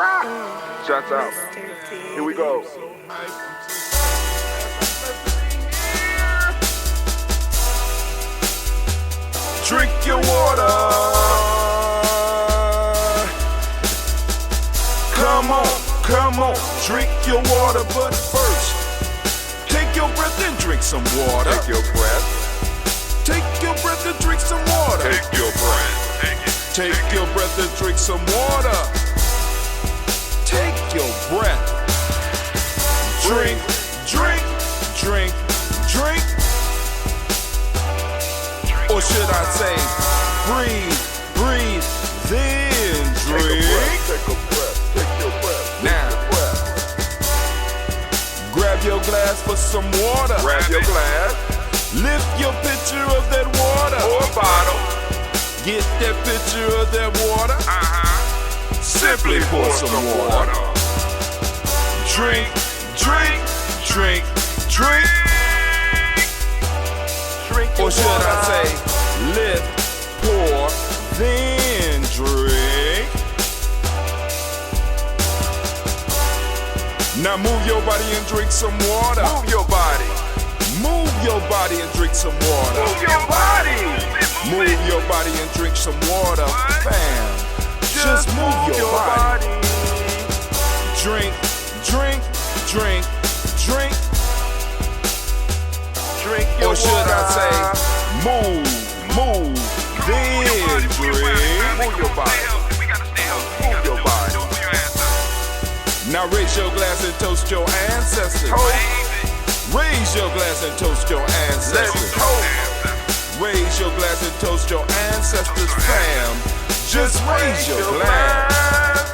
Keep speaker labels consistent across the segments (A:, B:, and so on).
A: Shots out. Here we go. Drink your water. Come on, drink your water, but first, take your breath and drink some water. Take your breath. Take your breath and drink some water. Take your breath. Take your breath and drink some water. Take your breath. Drink, drink, drink, drink. Or should I say, breathe, breathe, then drink. Take a breath, take your breath. Now, grab your glass for some water. Grab your glass. Lift your pitcher of that water. Or bottle. Get that pitcher of that water. Simply pour some water. Drink, drink, drink, drink. Or should I say, lift, pour, then drink. Now move your body and drink some water. Move your body. Move your body and drink some water. Move your body. Move your body and drink some water. Fam, just move your body. Drink, drink, drink, drink. Drink your or should water. I say, move, then drink. Move your body. Move your body. Now raise your glass and toast your ancestors. Raise your glass and toast your ancestors. Raise your glass and toast your ancestors, fam. Just raise your glass.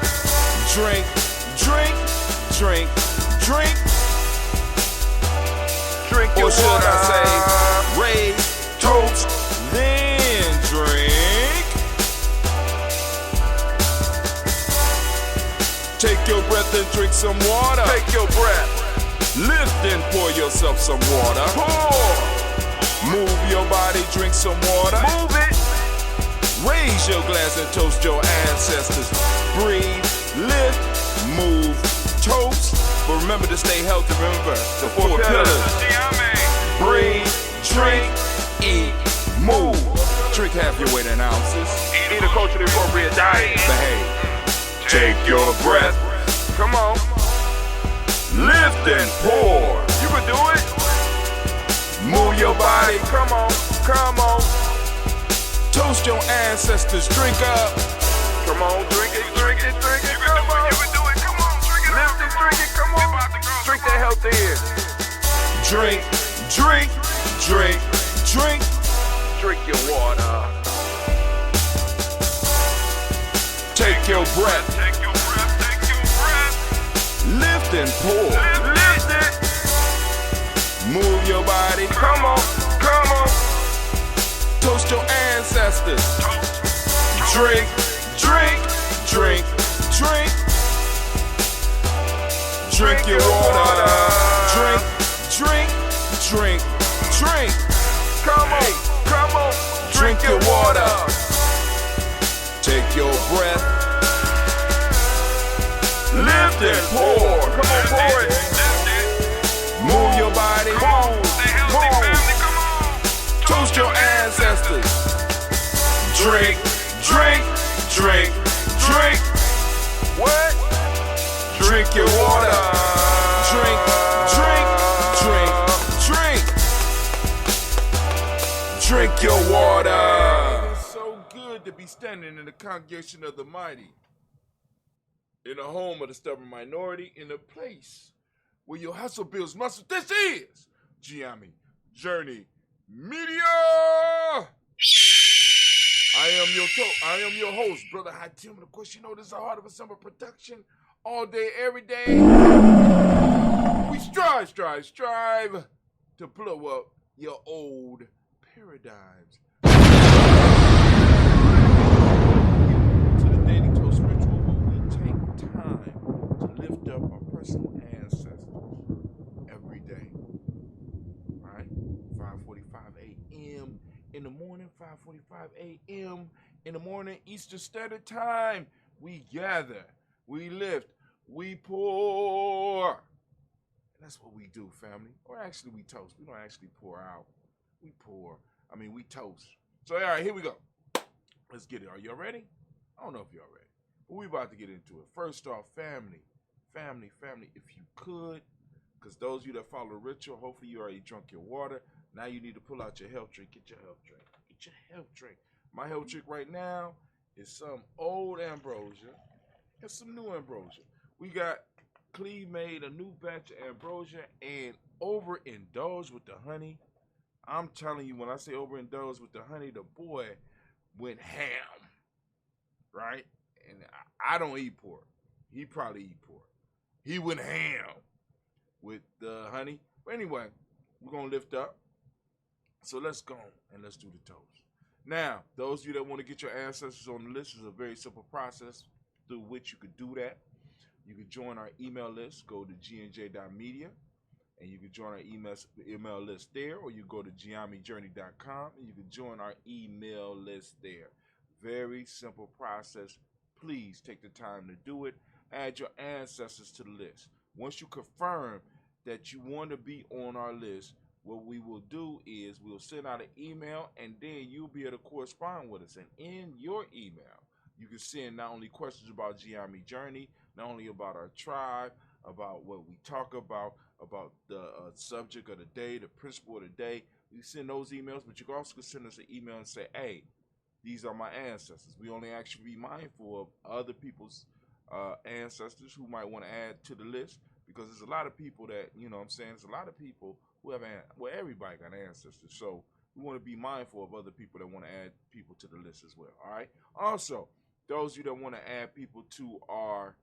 A: Drink, drink, drink, drink. Drink your or should water. I say, raise, toast, then drink. Take your breath and drink some water. Take your breath. Lift and pour yourself some water. Pour. Move your body, drink some water. Move it. Raise your glass and toast your ancestors. Breathe, lift, move, toast. But remember to stay healthy. Remember the four pillars. Breathe, drink, eat, move. Drink half your weight in ounces. Eat a culturally appropriate diet. Behave. Take your breath. Come on. Lift and pour. You can do it. Move your body. Come on. Come on. Toast your ancestors. Drink up. Come on. Drink it. Drink it. Drink it. Come on. You can do it. Come on. Drink it. Lift and drink it. Come on. Drink that health in. Drink. Drink. Drink. Drink. Drink your water. Take your breath. Take your breath. Take your breath. Lift and pour. Lift it. Move your body. Come on. Come on. Toast your ancestors. Drink. Drink. Drink. Drink. Drink your water. Drink. Drink. Drink. Drink. Come on. Come on. Drink your water. Take your breath. Lift and pour. Come on, pour it. Move your body. Move. Toast your ancestors. Drink. Drink. Drink. Drink. What? Drink your water. Drink. Drink. Drink. Drink. Drink your water. It's so good to be standing in the congregation of the mighty, in the home of the stubborn minority, in a place where your hustle builds muscle. This is Gye-Nyame Journey Media. I am your host, Brother High Tim. And of course, you know this is a Heart of a Summer production. All day, every day. We strive to blow up your old paradigms. To the Daily Toast Ritual, where we take time to lift up our personal ancestors every day. All right? 5:45 a.m. in the morning, 5:45 a.m. in the morning, Eastern Standard Time. We gather we lift, we pour. And that's what we do, family. Or actually, we toast. We don't actually pour out. We pour. We toast. So, all right, here we go. Let's get it. Are y'all ready? I don't know if y'all ready, but we about to get into it. First off, family, if you could, because those of you that follow the ritual, hopefully you already drunk your water. Now you need to pull out your health drink. Get your health drink. Get your health drink. My health drink right now is some old ambrosia and some new ambrosia. We got Cleve made a new batch of ambrosia and overindulged with the honey. I'm telling you, when I say overindulged with the honey, the boy went ham, right? And I don't eat pork. He probably eat pork. He went ham with the honey. But anyway, we're going to lift up. So let's go and let's do the toast. Now, those of you that want to get your ancestors on the list, is a very simple process through which you could do that. You can join our email list. Go to gnj.media, and you can join our email list there, or you go to gyenyame.com, and you can join our email list there. Very simple process. Please take the time to do it. Add your ancestors to the list. Once you confirm that you want to be on our list, what we will do is we'll send out an email, and then you'll be able to correspond with us. And in your email, you can send not only questions about Gye-Nyame Journey, not only about our tribe, about what we talk about the subject of the day, the principle of the day. You send those emails, but you can also send us an email and say, hey, these are my ancestors. We only actually be mindful of other people's ancestors who might want to add to the list, because there's a lot of people that, there's a lot of people who have, everybody got ancestors. So we want to be mindful of other people that want to add people to the list as well. All right. Also, those of you that want to add people to our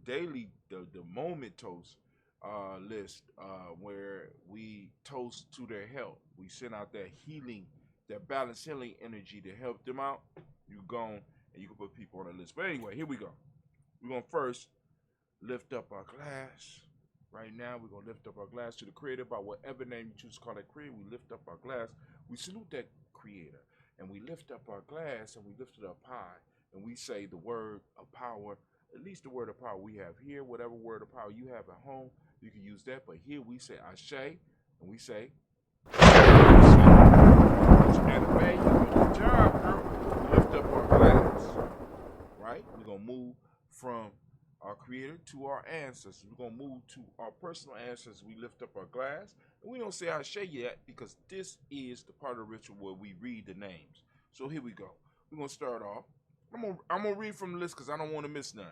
A: daily, the moment toast list, where we toast to their health. We send out that healing, that balanced healing energy to help them out. You go and you can put people on the list. But anyway, here we go. We're going to first lift up our glass. Right now, we're going to lift up our glass to the Creator by whatever name you choose to call that Creator. We lift up our glass. We salute that Creator. And we lift up our glass, and we lift it up high. And we say the word of power, at least the word of power we have here. Whatever word of power you have at home, you can use that. But here we say Ashe, and we say, good job, girl. We lift up our glass. Right? We're going to move from our Creator to our ancestors. We're going to move to our personal ancestors. We lift up our glass. And we don't say Ashe yet, because this is the part of the ritual where we read the names. So here we go. We're going to start off. I'm gonna read from the list because I don't want to miss none.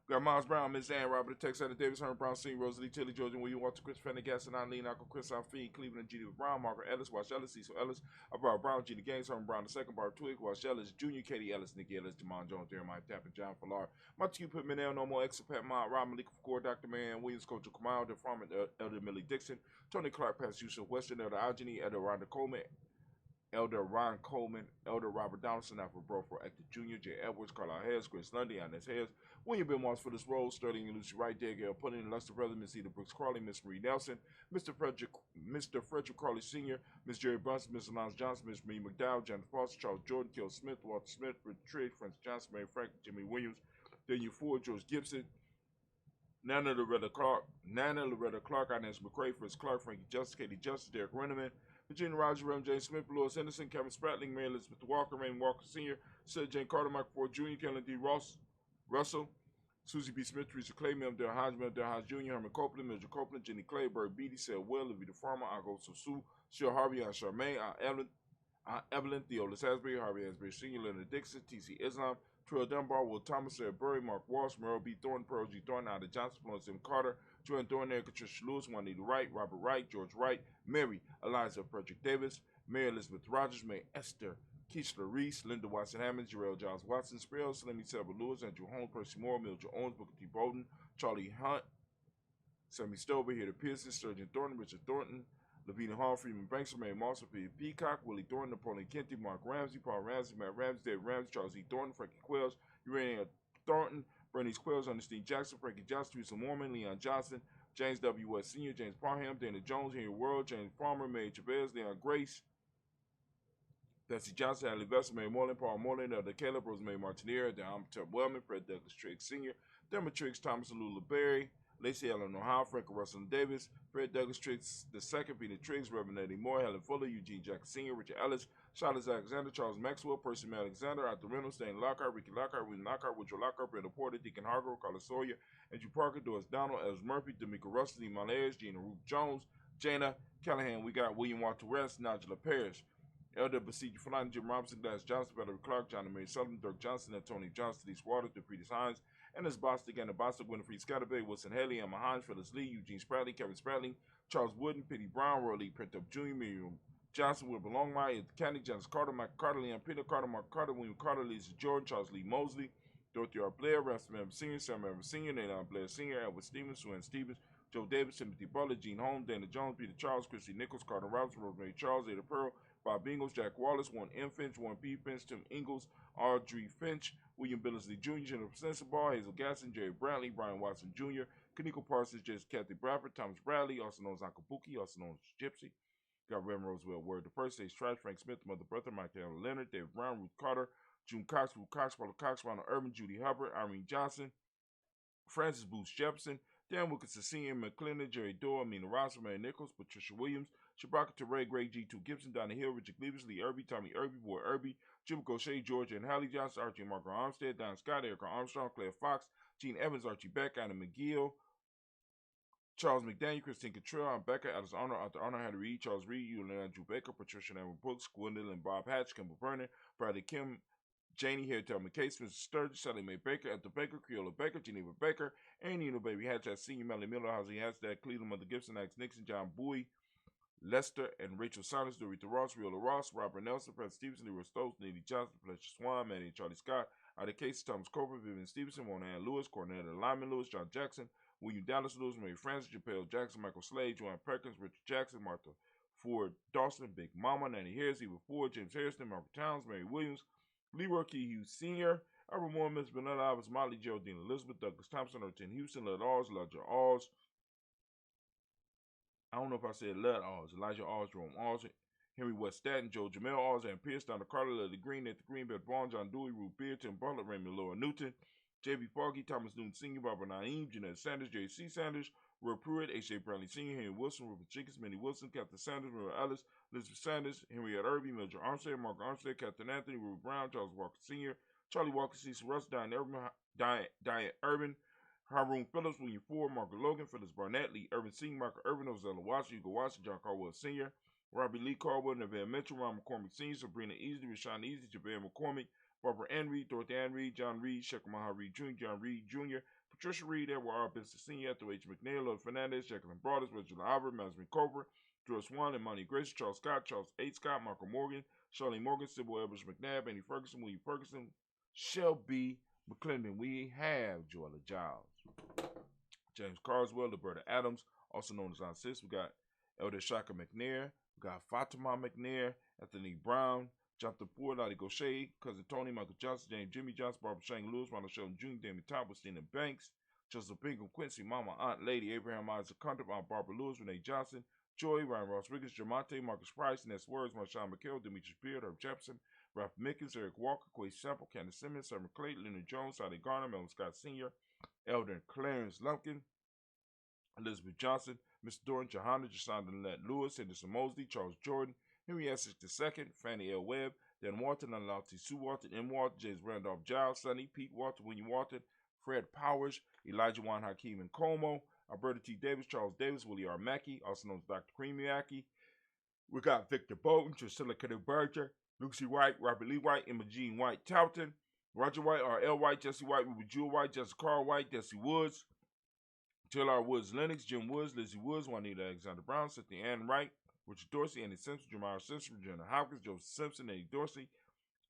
A: We got Miles Brown, Miss Ann, Robert, Texas, Davis, Herman Brown, Senior, Rosalie, Tilly, Georgia, William, Walter, Chris, Fennegas, and Eileen, Uncle Chris, Alfie, Cleveland, G.D. Brown, Margaret Ellis, Wash Ellis, Cecil Ellis, Barbara Brown, G.D. Gaines, Herman Brown II, Barbara Twig, Wash Ellis, Jr., Katie Ellis, Nikki Ellis, Jamon Jones, Jeremiah Tappan, John Fallar, Montague Pittman, No More, Exopat, Mott, Rob Malik, Core, Dr. Man, Williams, Coach Kamal, the farmer, Elder Millie Dixon, Tony Clark, Pastor Yusuf Western, Elder Algeny, Elder Rhonda Coleman, Elder Ron Coleman, Elder Robert Donaldson, Alfred Broford, Actor Jr., J. Edwards, Carlisle Harris, Grace Lundy, Inez Harris, William Ben Moss for this role, Sterling and Lucy Wright, Gail Pudding, Lester Brothers, Miss Eda Brooks Crawley, Miss Marie Nelson, Mr. Frederick Crawley Sr., Miss Jerry Brunson, Miss Alonzo Johnson, Miss Marie McDowell, John Foster, Charles Jordan, Kel Smith, Walter Smith, Richard Trigg, Francis Johnson, Mary Frank, Jimmy Williams, Daniel Ford, George Gibson, Nana Loretta Clark, Inez McCrae, Fritz Clark, Frankie Justice, Katie Justice, Derek Renneman, Virginia Rogers, Reverend James Smith, Lewis Henderson, Kevin Spratling, Mary Elizabeth Walker, Raymond Walker Sr., Sarah Jane Carter, Michael Ford Jr., Kellen D. Russell, Susie B. Smith, Teresa Clay, Mel Del Hodge Jr., Herman Copeland, Mildred Copeland, Jenny Clay, Bird Beatty, Sarah Will, Levita Farmer, Uncle Susu, Cheryl Harvey, Aunt Charmaine, Aunt Evelyn, Theolis Asbury, Harvey Asbury Sr., Leonard Dixon, T.C. Islam, Trill Dunbar, Will Thomas, Sarah Burry, Mark Walsh, Merle B. Thornton, Pearl G. Thornton, Ida Johnson, Florence M. Carter, Joanne Thornton, Patricia Lewis, Juanita Wright, Robert Wright, George Wright, Mary Eliza Frederick Davis, Mary Elizabeth Rogers, May Esther Keishla Reese, Linda Watson Hammond, Jarrell Giles Watson, Sparrow, Slimmy Selva Lewis, Andrew Holmes, Percy Moore, Mildred Owens, Booker T. Bowden, Charlie Hunt, Sammy Stover, Heather Pearson, Sturgeon Thornton, Richard Thornton, Lavina Hall, Freeman Banks, Mary Moss, Peter Peacock, Willie Thornton, Napoleon Kenty, Mark Ramsey, Paul Ramsey, Matt Ramsey, David Ramsey, Charles E. Thornton, Frankie Quells, Urania Thornton, Bernice Quells, Ernestine Jackson, Frankie Johnson, Teresa Mormon, Leon Johnson, James W. West Sr., James Parham, Dana Jones, Henry World, James Farmer, Mary Chavez, Leon Grace, Bessie Johnson, Allie Vessel, Mary Moreland, Paul Moreland, Elder Caleb, Rosemary Martinier, Don Tubb Wellman, Fred Douglas Triggs Sr., Dermot Triggs, Thomas Lula Berry, Lacey Eleanor Howe, Frank Russell Davis, Fred Douglas Triggs II, Peter Triggs, Reverend Eddie Moore, Helen Fuller, Eugene Jackson Sr., Richard Ellis, Charles Alexander, Charles Maxwell, Percy Alexander, Arthur Reynolds, Stan Lockhart, Ricky Lockhart, William Lockhart, Woodrow Lockhart, Brenda Porter, Deacon Hargrove, Carla Sawyer, Andrew Parker, Doris Donald, Els Murphy, D'Amico Russell, Lee Malares, Gina Ruth Jones, Jana Callahan. We got William Walter West, Nigella Parrish, Elder Basiji Fulani, Jim Robinson, Glass Johnson, Valerie Clark, John and Mary Sullivan, Dirk Johnson, Antonio Johnson, Denise Waters, DePretis Hines, Ennis Bostic, Anna Bostic, Winifred Scatterbay, Wilson Haley, Emma Hines, Phyllis Lee, Eugene Spradley, Kevin Spradley, Charles Wooden, Pitty Brown, Roy Lee Pintup Jr., Miriam Johnson, Wilbur Longmire, Candy, Janice Carter, Michael Carter, Leon Peter Carter, Mark Carter, William Carter, Lisa Jordan, Charles Lee Mosley, Dorothy R. Blair, Rasmus Evans Sr., Sam Evans Sr., Nathan Blair Sr., Edward Stevens, Sue Ann Stevens, Joe Davis, Timothy Butler, Gene Holmes, Dana Jones, Peter Charles, Christy Nichols, Carter Robinson, Rosemary Charles, Ada Pearl, Bob Ingles, Jack Wallace, Warren M. Finch, Warren P. Finch, Tim Ingles, Audrey Finch, William Billingsley Jr., Jennifer Sensabaugh, Hazel Gasson, Jerry Bradley, Brian Watson Jr., Kaniko Parsons, Jess Kathy Bradford, Thomas Bradley, also known as Uncle Bookie, also known as Gypsy. Got Reverend Roswell Word the First, Stage Trash, Frank Smith, Mother Bertha, Michael Leonard, David Brown, Ruth Carter, June Cox, Ruth Cox, Paula Cox, Ronald Urban, Judy Hubbard, Irene Johnson, Francis Booth Jefferson, Dan Wilkinson Sr., McClendon, Jerry Doyle, Amina Ross, Mary Nichols, Patricia Williams, Shabaka Teray, Greg G2 Gibson, Donna Hill, Richard Cleavis, Lee Irby, Tommy Irby, Boy Irby, Jim Gaucher, Georgia and Hallie Johnson, Archie and Margaret Armstead, Don Scott, Erica Armstrong, Claire Fox, Gene Evans, Archie Beck, Anna McGill, Charles McDaniel, Christine Cottrell, Becca, Alice Arnold, Arthur Arnold, Hattie Reed, Charles Reed, Yulian Andrew Baker, Patricia and Aaron Brooks, Gwendolyn Bob Hatch, Kimball Vernon, Bradley Kim, Janie Hairtel McCase, Mr. Sturgis, Sally Mae Baker, Ethel Baker, Creola Baker, Geneva Baker, and Baby Hatch, Senior Melly Miller, Housing Hashtag, Cleveland, Mother Gibson, Alex Nixon, John Bowie, Lester and Rachel Saunders, Dorita Ross, Riola Ross, Robert Nelson, Fred Stevenson, Leroy Stokes, Neely Johnson, Fletcher Swan, Manny and Charlie Scott, Ida Casey, Thomas Cooper, Vivian Stevenson, Warren Ann Lewis, Cornetta Lyman Lewis, John Jackson, William Dallas Lewis, Mary Francis, Japel Jackson, Michael Slade, Joanne Perkins, Richard Jackson, Martha Ford Dawson, Big Mama, Nanny Harris, Eva Ford, James Harrison, Margaret Towns, Mary Williams, Leroy Key Hughes Sr., Albert Moore, Miss Bernard Alves, Molly Geraldine Elizabeth, Douglas Thompson, Ertin Houston, Led Alls, Elijah Alls. I don't know if I said Led Alls, Elijah Alls, Jerome Alls, Henry West Staten, Joe Jamel Alls, and Pierce, Donna Carter, Lily Green, Nathan Green, Beth Vaughn, John Dewey, Ruth Beard, Tim Butler, Raymond Laura Newton, J.B. Foggy, Thomas Newton Sr., Barbara Naeem, Jeanette Sanders, J.C. Sanders, Roy Pruitt, H.A. Brownlee Sr., Henry Wilson, Rupert Jenkins, Minnie Wilson, Captain Sanders, Mary Ellis, Elizabeth Sanders, Henriette Irby, Mildred Armstead, Mark Armstead, Captain Anthony, Ruby Brown, Charles Walker Sr., Charlie Walker, Cecil Russ, Diane Urban, Haroon Phillips, William Ford, Margaret Logan, Phyllis Barnett, Lee Irvin Sr., Michael Irvin, Ozella Watson, Hugo Watson, John Caldwell Sr., Robbie Lee Caldwell, Neville Mitchell, Ron McCormick Sr., Sabrina Easley, Rashawn Easley, Javale McCormick, Barbara Ann Reed, Dorothy Ann Reed, John Reed, Shekamaha Reed Jr., John Reed Jr., Patricia Reed, Edward R. Benson Sr., Ethel H. McNair, Lloyd Fernandez, Jacqueline Broadus, Reginald Albert, Masmin Cobra, George Swan, and Monty Grace, Charles Scott, Charles H. Scott, Michael Morgan, Charlene Morgan, Sybil Elbridge McNabb, Annie Ferguson, William Ferguson, Shelby McClendon. We have Joella Giles, James Carswell, Roberta Adams, also known as Aunt Sis. We got Elder Shaka McNair. We got Fatima McNair, Anthony Brown, Jonathan Ford, Lottie Gaucher, Cousin Tony, Michael Johnson, James Jimmy Johnson, Barbara Shane Lewis, Ronald Sheldon Jr., Damien Top, Christina Banks, Joseph Bingham, Quincy, Mama, Aunt Lady, Abraham Isaac Hunter, Aunt Barbara Lewis, Renee Johnson, Joy, Ryan Ross Riggins, Jamonte, Marcus Price, Ness Words, Marshawn McHale, Demetrius Beard, Herb Jefferson, Ralph Mickens, Eric Walker, Quay Sample, Candace Simmons, Summer Clayton, Leonard Jones, Sally Garner, Melvin Scott Sr., Elder Clarence Lumpkin, Elizabeth Johnson, Mr. Dorn, Johanna, Jasonda Lynette Lewis, Henderson Mosley, Charles Jordan, Henry Essex II, Fannie L. Webb, Dan Walton, Ananti Sue Walton, M. Walton, James Randolph Giles, Sonny, Pete Walton, William Walton, Fred Powers, Elijah Juan Hakeem and Como, Alberta T. Davis, Charles Davis, Willie R. Mackey, also known as Dr. Creamy Mackey. We got Victor Bolton, Drusilla Kenneth Berger, Lucy White, Robert Lee White, Emma Jean White Touton, Roger White, R.L. White, Jesse White, Ruby Jewel White, Jessica Carl White, Jesse Woods, Jill R. Woods Lennox, Jim Woods, Lizzie Woods, Juanita Alexander Brown, Cynthia Ann Wright, Richard Dorsey, Andy Simpson, Jamar Simpson, Virginia Hopkins, Joseph Simpson, Eddie Dorsey,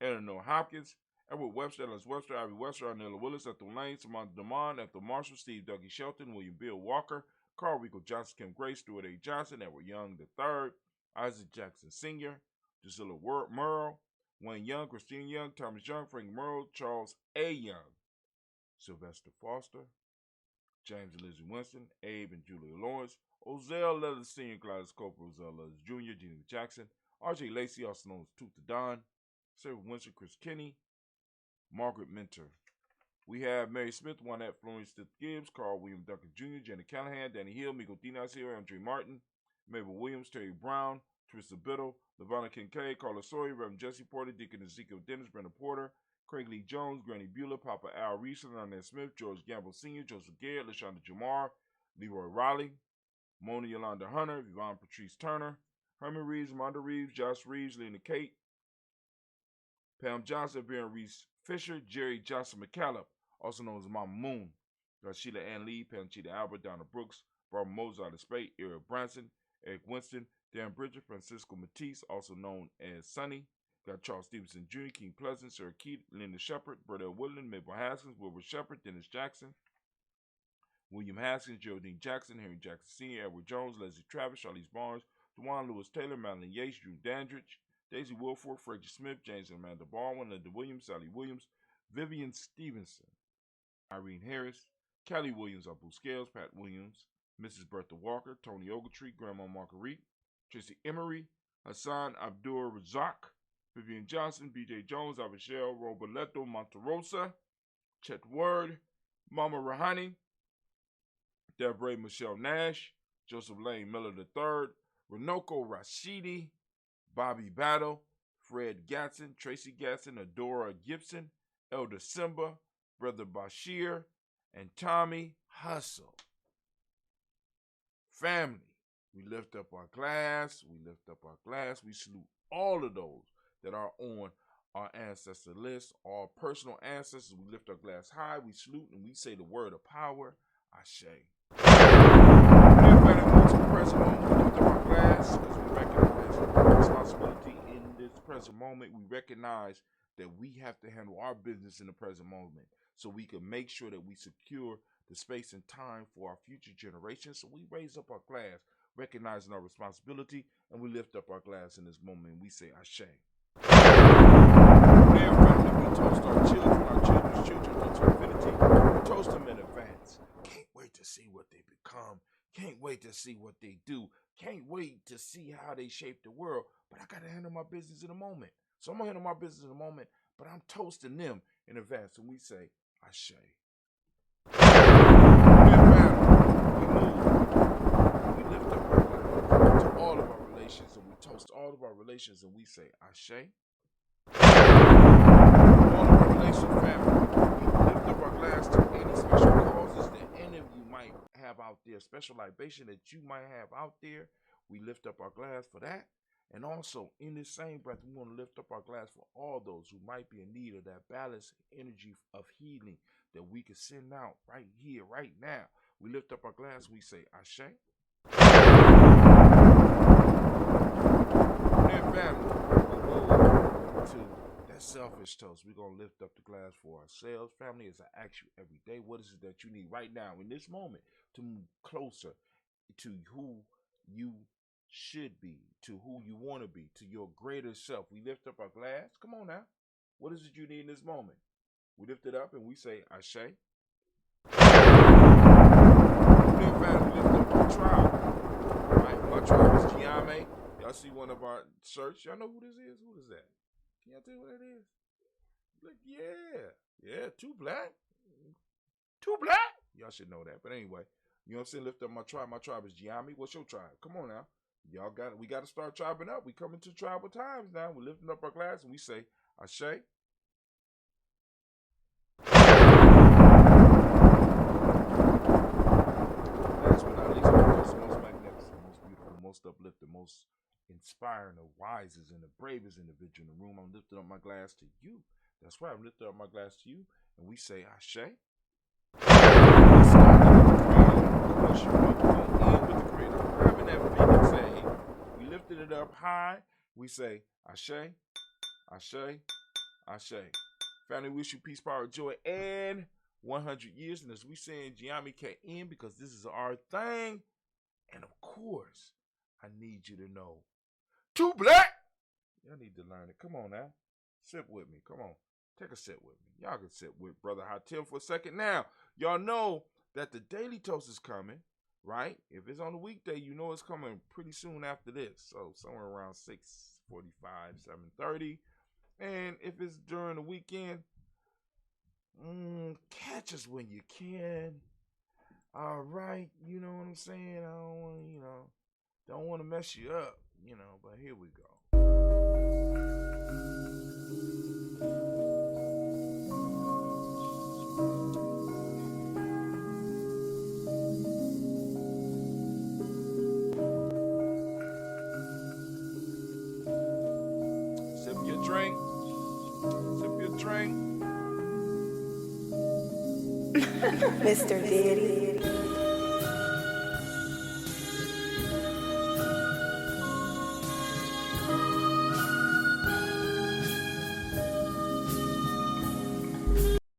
A: Eleanor Hopkins, Edward Webster, Ellis Webster, Ivy Webster, Arnella Willis, Ethel Lane, Samantha Damon, Ethel Marshall, Steve Dougie Shelton, William Bill Walker, Carl Rico Johnson, Kim Grace, Stuart A. Johnson, Edward Young III, Isaac Jackson Sr., Drusilla Merle, Wayne Young, Christine Young, Thomas Young, Frank Merle, Charles A. Young, Sylvester Foster, James and Lizzie Winston, Abe and Julia Lawrence, Ozell Leathers Sr., Gladys Cooper, Ozell Leathers Jr., Gina Jackson,
B: R.J. Lacey, also known as Tooth the Don, Sarah Winston, Chris Kinney, Margaret Minter. We have Mary Smith, Juanette Florence Stith Gibbs, Carl William Duncan Jr., Jenny Callahan, Danny Hill, Miko Dinas here, Andre Martin, Mabel Williams, Terry Brown, Trista Biddle, Lavonna Kincaid, Carla Sawyer, Reverend Jesse Porter, Deacon Ezekiel Dennis, Brenda Porter, Craig Lee Jones, Granny Beulah, Papa Al Reese, Arnett Smith, George Gamble Sr., Joseph Garrett, LaShonda Jamar, Leroy Raleigh, Mona Yolanda Hunter, Yvonne Patrice Turner, Herman Reeves, Monda Reeves, Josh Reeves, Lena Kate, Pam Johnson, Baron Reese Fisher, Jerry Johnson McCallum, also known as Mama Moon, Sheila Ann Lee, Panchita Albert, Donna Brooks, Barbara Mozart of Spade, Eric Branson, Eric Winston, Dan Bridger, Francisco Matisse, also known as Sonny. Got Charles Stevenson Jr., King Pleasant, Sarah Keith, Linda Shepard, Burdell Woodland, Mabel Haskins, Wilbur Shepard, Dennis Jackson, William Haskins, Geraldine Jackson, Henry Jackson Sr., Edward Jones, Leslie Travis, Charlize Barnes, Dewan Lewis Taylor, Madeline Yates, Drew Dandridge, Daisy Wilford, Frederick Smith, James and Amanda Baldwin, Linda Williams, Sally Williams, Vivian Stevenson, Irene Harris, Kelly Williams, Abu Scales, Pat Williams, Mrs. Bertha Walker, Tony Ogletree, Grandma Marguerite, Tracy Emery, Hassan Abdur Razak, Vivian Johnson, B.J. Jones, Avishel, Roberto Monterosa, Chet Word, Mama Rahani, Deborah Michelle Nash, Joseph Lane Miller III, Renoko Rashidi, Bobby Battle, Fred Gatson, Tracy Gatson, Adora Gibson, Elder Simba, Brother Bashir, and Tommy Hustle. Family, we lift up our glass, we salute all of those that are on our ancestor list, our personal ancestors. We lift our glass high, we salute, and we say the word of power, Ashe. Everybody move to the present moment. We lift up our glass because we recognize our responsibility in this present moment. We recognize that we have to handle our business in the present moment so we can make sure that we secure the space and time for our future generations. So we raise up our glass, recognizing our responsibility, and we lift up our glass in this moment, and we say, Ashe. Dear family, we toast our children's children into infinity. We toast them in advance. Can't wait to see what they become. Can't wait to see what they do. Can't wait to see how they shape the world. But I got to handle my business in a moment. So I'm going to handle my business in a moment, but I'm toasting them in advance. And we say, Ashe. We move. We lift up our glass to all of our relations, and we toast all of our relations, and we say, Ashe. All of our relations, family. We lift up our glass to any special causes that any of you might have out there, special libation that you might have out there. We lift up our glass for that. And also, in this same breath, we want to lift up our glass for all those who might be in need of that balanced energy of healing that we can send out right here, right now. We lift up our glass, we say, Ashe. And family, we move to that selfish toast. We're going to lift up the glass for ourselves. Family, as I ask you every day, what is it that you need right now in this moment to move closer to who you should be, to who you want to be, to your greater self? We lift up our glass. Come on now. What is it you need in this moment? We lift it up and we say, Ashe. We lift up our tribe. Right? My tribe is Gye-Nyame. Y'all see one of our shirts. Y'all know who this is? Who is that? Can y'all tell you what that is? Look, yeah, too black. Y'all should know that. But anyway, you know what I'm saying? Lift up my tribe. My tribe is Gye-Nyame. What's your tribe? Come on now. We got to start tribing up. We coming to tribal times now. We're lifting up our glass and we say, Ashe. Last but not least, the most magnificent, most beautiful, most uplifting, most inspiring, the wisest and the bravest individual in the room. I'm lifting up my glass to you. That's right. I'm lifting up my glass to you. And we say, Ashe. We started with the Creator. Of course, you know we're going to end with the Creator. I'm grabbing that Phoenix egg. We lifted it up high. We say, Ashe, Ashe, Ashe. Family, wish you peace, power, joy, and 100 years. And as we say in Gye-Nyame can't end because this is our thing. And of course, I need you to know, too black. Y'all need to learn it. Come on now. Sip with me. Come on. Take a sip with me. Y'all can sit with Brother Hatim for a second. Now, y'all know that the Daily Toast is coming, right? If it's on the weekday, you know it's coming pretty soon after this. So somewhere around 6, 6:45, 7:30. And if it's during the weekend, catch us when you can. All right, you know what I'm saying? I don't want, don't want to mess you up, but here we go. Sip your drink. Sip your drink.
C: Mr. Daddy.